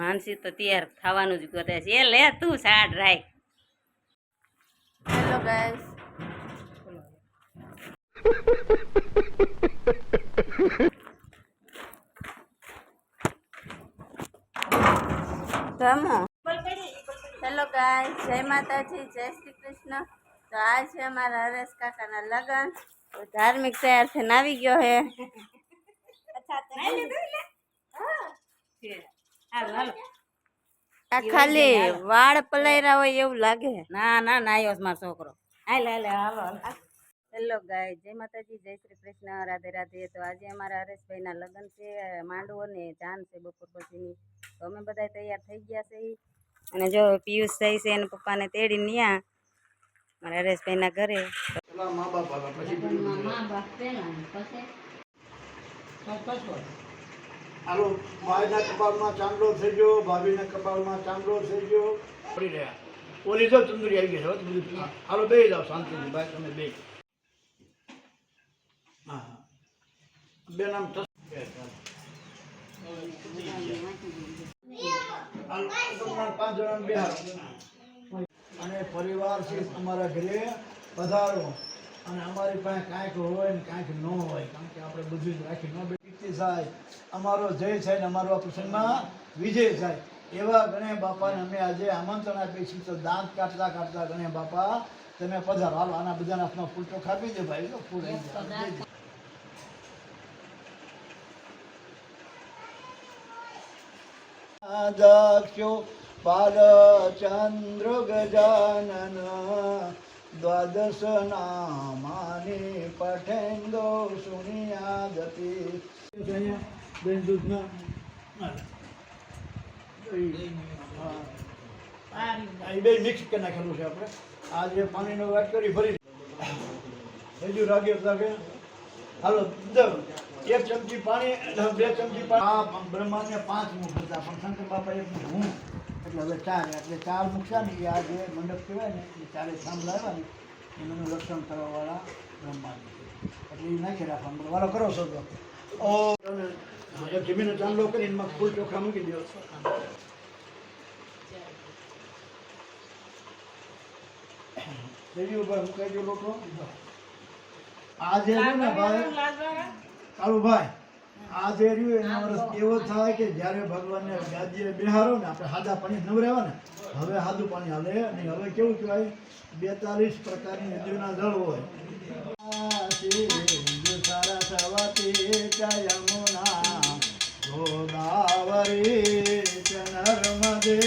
માનસી તો તૈયાર થવાનું જ ગોતે છે. એ લે તું સાડ રાખ. હેલો ગાઈસ, હેલો ગાઈસ, જય માતાજી, જય શ્રી કૃષ્ણ. તો આ છે અમારા હરેશ કાકાના લગ્ન. તો ધાર્મિક તૈયાર થઈને આવી ગયો હે. આ ખાલી વાળ પલાયરા હોય એવું લાગે. ના ના નાયો મારો છોકરો. હેલો ગાય, જય માતાજી, જય શ્રી કૃષ્ણ, રાધે રાધે. તો આજે અમારા હરેશભાઈ ના લગ્ન છે, માંડવો ને જાન છે બપોર પછીની. તો અમે બધા તૈયાર થઈ ગયા છે. અને જો પિયુષ થઈ છે એના પપ્પાને તેડી ન્યા મારા હરેશભાઈ ના ઘરે. હાલો, ભાઈના કપાળમાં ચાંદલો થઈ ગયો, ભાભીના કપાળમાં ચાંદલો થઈ ગયો. પડી રહ્યા ઓલી જો ચંદુરી આવી ગઈ છે. હાલો બે જાઓ શાંતિથી, ભાઈ તમે બે. હા બે નામ પાંચ જણા બે. અને પરિવાર છે અમારા ઘરે પધારો. અને અમારી પાસે કાંઈક હોય ને કાંઈક ન હોય, કારણ કે આપણે બધું જ રાખી ન બેઠી થાય. અમારો જય થાય ને અમારો આ પ્રસંગમાં વિજય થાય એવા ગણેશ બાપાને અમે આજે આમંત્રણ આપીએ છીએ. તો દાંત કાઢતા કાઢતા ગણેશ બાપા તમે પધારો. હાલો આના બધાના હાથમાં ફૂલ તો ખાપી દે ભાઈ. તો ફૂલ આવી જાય. દક્ષો પાલચંદ્ર ગજાનન દ્વાદશ નામાની પઠેન્દો સુનિયાદતી. બેન દૂધના બે મિક્સ કરી નાખેલું છે આપણે. આ જે પાણીનો વાત કરી ભરી હજુ રાગે લાગે. હાલો એક ચમચી પાણી, બે ચમચી પાણી. આ બ્રહ્માંડને 5 મુખ હતા પણ શંકર બાપા એક મુખ હું, એટલે હવે 4. એટલે 4 મુખા ને આ જે મંડપ કહેવાય ને એ 4 સાંભળાવ્યા ને એનું રક્ષણ કરવાવાળા બ્રહ્માંડ એટલે એ નાખી રાખવાનું. વાળો કરો છો તો જમીનો ચાંદલો કરીને એમાં ફૂલ ચોખા મૂકી દો. મુકાઈ દો લોકો. આ જે ને ભાઈ કાળુભાઈ, આ જે રહ્યું એનો અર્થ એવો થાય કે જ્યારે ભગવાનને ગાદીએ બેહારો ને આપણે સાદા પાણી નવરાવા ને, હવે સાદું પાણી હાલે નહીં. હવે કેવું કહેવાય 42 પ્રકારની નદીઓના જળ હોય. ગોદાવરી નર્મદે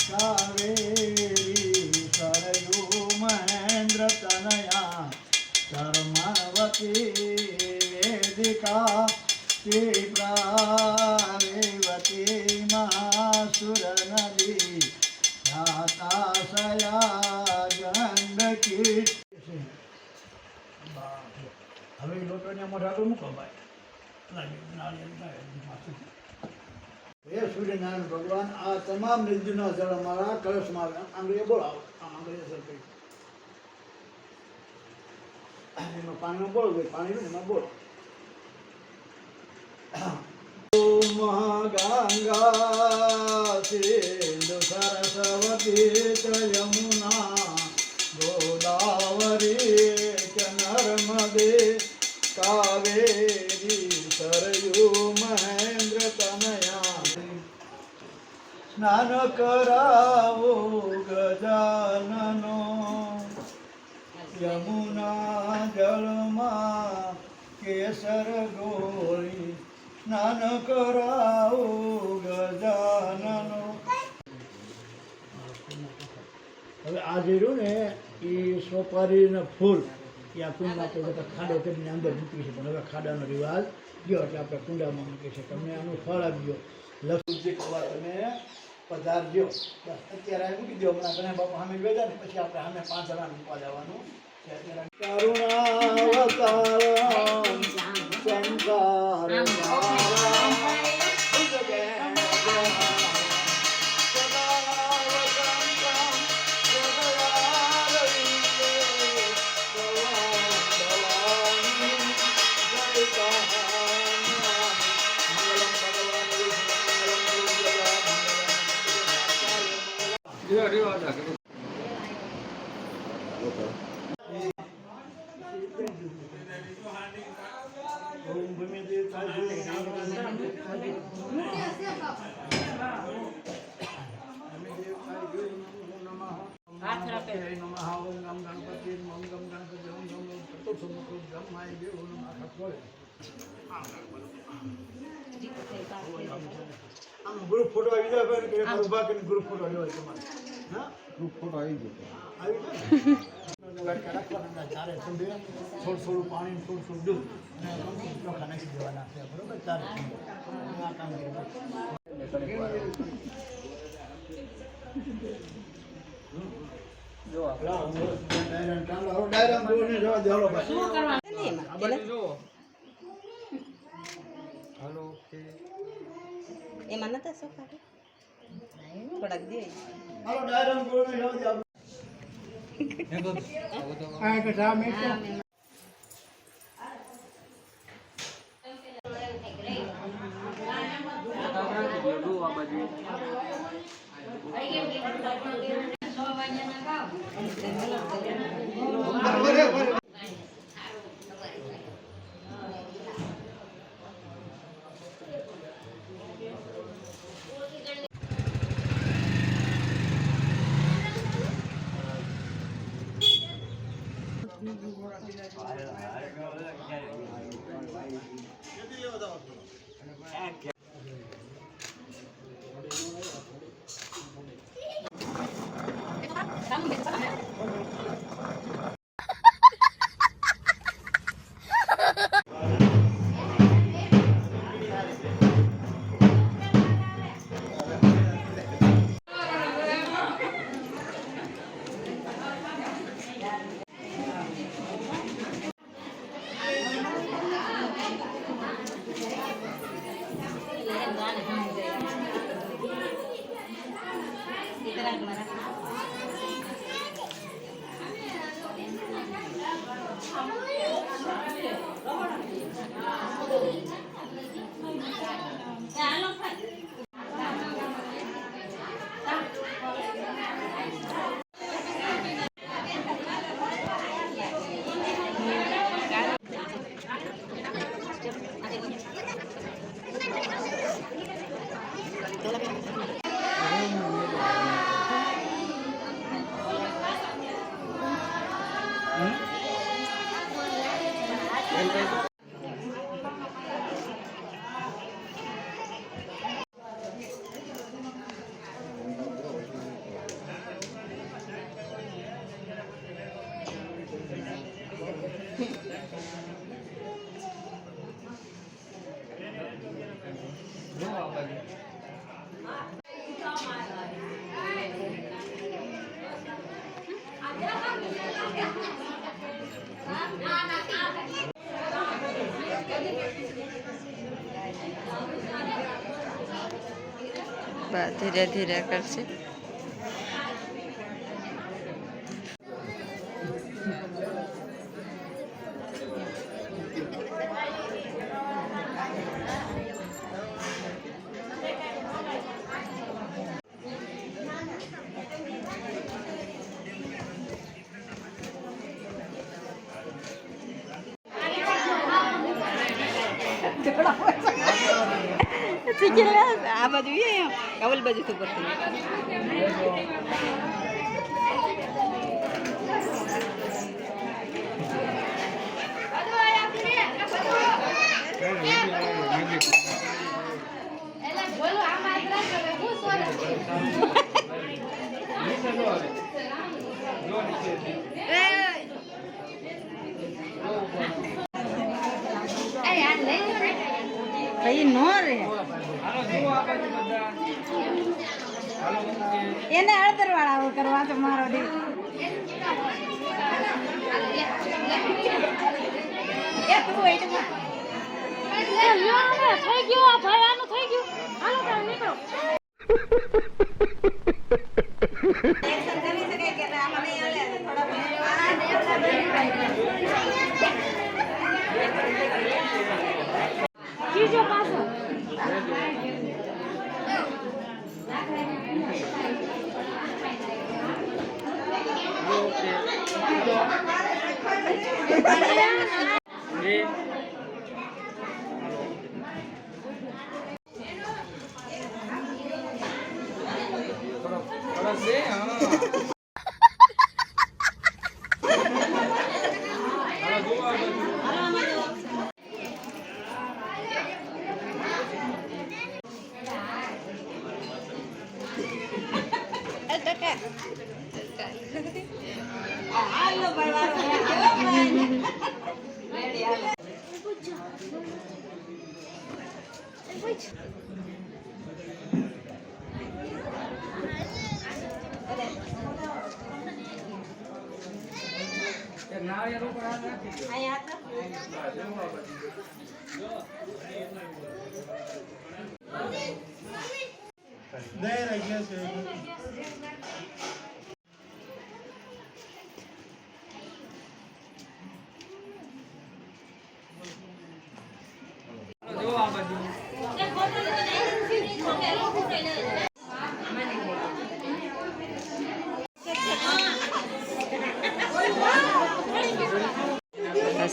કાવેરી સરયુ મહેન્દ્ર તનયા કર્મવતી વેદિકા રેવતી મહાસુર નદી ધાતાશયા ગંડકી. હવે લોટોને મોઢા આગળ મૂકો ભાઈ. હે સૂર્યનારાયણ ભગવાન, આ તમામ નદીના જળ અમારા કળશમાં આંગળીએ બોલાવો. આંગળીએ સર કરી એમાં પાણીમાં બોલો ભાઈ. પાણી એમાં બોલો. ગંગા સિંધુ સરસ્વતી યમુના ગોદાવરી નર્મદે કાવેરી સરયુ મહેન્દ્ર તનયા. સ્નાન કરાવો ગજાનનો યમુના જળમાં કેસર ગોળી. સ્નાન કરાવો ગજાનનો. હવે આ જે રહ્યું ને એ સોપારીના ફૂલ એ આ કુંડમાં આપણે બધા ખાડો કરીને અંદર મૂકી છે, પણ હવે ખાડાનો રિવાજ ગયો એટલે આપણે કુંડામાં મૂકી છે. તમને આનું ફળ આપજો. લક્ષ્મી કવા તમે પધારજો. બસ અત્યારે આ મૂકી દો. હમણાં ગણેશ બાપા સામે બેઠા ને પછી આપણે સામે 5 જણા મૂકવા જવાનું છે. કરુણાવતારમ સંસાર ઓમ ગમે તે થાય હાથ રાખે. નમઃ ઓમ ગમ ગણપતિ ઓમ ગમ ગણપતિ ઓમ ગમ ચતુર્સુમુખ બ્રહ્માય દેવ નમઃ બોલે આમ ગ્રુપ ફોટો આવી જાય કે ઉભા કરીને ગ્રુપ ફોટો લેવાય તમારે હા ગ્રુપ ફોટો આવી ગયો આવી ગયો રાખવાના ચારે થોડું થોડું પાણી થોડું દૂધ અને ચોખા નાખી દેવાના છે બરોબર ચારે આ કામ જો એમાં નતા સોખા થોડાક દે હાલો ડાયરામ ગોળને જવા દે આ કે જા મે ધીરે ધીરે કરશે આ બાજુ કવલ બાજુ તો પડતી કઈ નો રે એને હળદર વાળા કરવા તો મારો દી એ તું વેટમાં થઈ ગયો આ ભાઈ આનું થઈ ગયું હાલો તમે નીકળો એક્શન કરી શકે કે આમાં નહીં આલે થોડા બીજો પાછો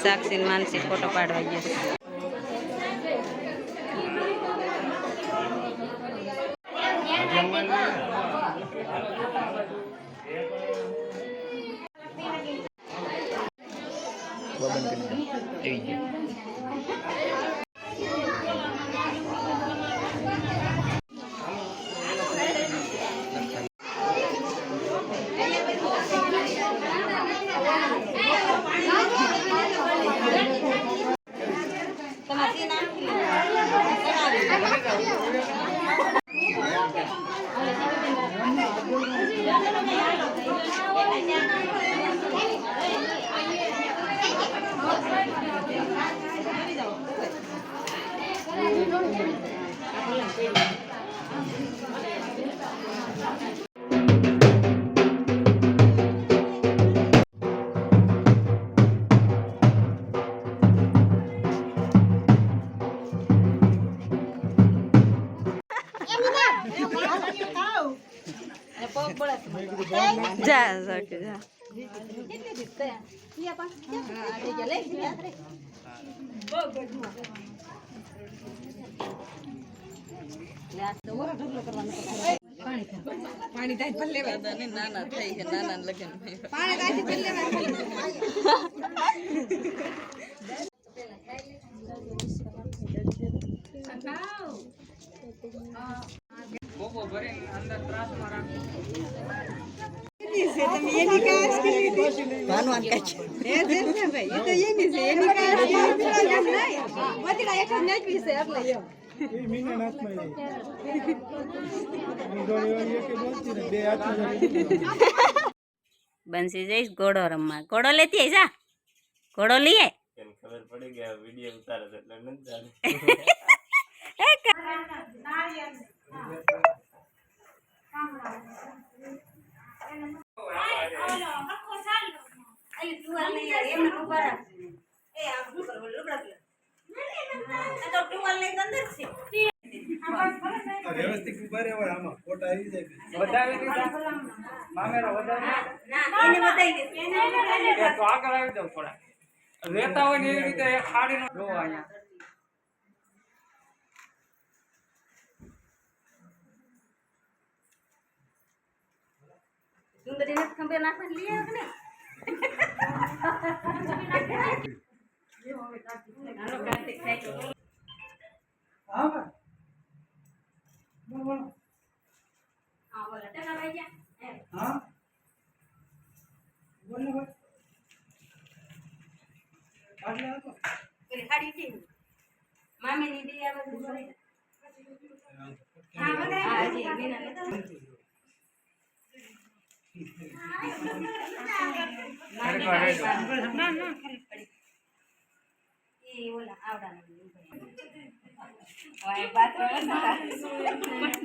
સાક્ષી માનસી ફોટો પાડવા ગયા. જા સાક્ષી જા. પાણી થાય પણ લેવા નાના થઈ છે નાના લગન પાણી થાય પણ લેવા બોબો ભરે અંદર ત્રાસમાં રાખો છે તમે એની કાશ કરી દીધી ભાનવાન કાચ એ છે ને ભાઈ એ તો એની છે એની કાશ કરી દીધી વતીડા એક જ નાચવી છે એટલે એમ એ મીના નાચમાં બંસી જઈશ ઘોડો રમવા. ઘોડો લેતી આઈ જા. ઘોડો લઈ આય. ખબર પડી ગયા વિડિયો ઉતારે છે એટલે નથી જાણે. વ્યવસ્થિત ઉભા રહેવા આમાં ફોટા આવી જાય વધારે મામેરો વધારે ના એને બતાવી દે તો આગળ આવી જાવ થોડા રહેતા હોય ને એવી રીતે એક ખાડીનો જો અહીંયા તું બધી નથી ખબર નાખવા લઈ આવ ને હાલો કાર્તિક સાઈડ હા બોલો હા બોલો ટકા ભાઈ જા હા બોલ બોલ આટલે આવો કે ખાડી થી મામી ની દી આવે હા બધા હા જી બીના ને ના ના એ ઓલા આવડા ને વાય બાત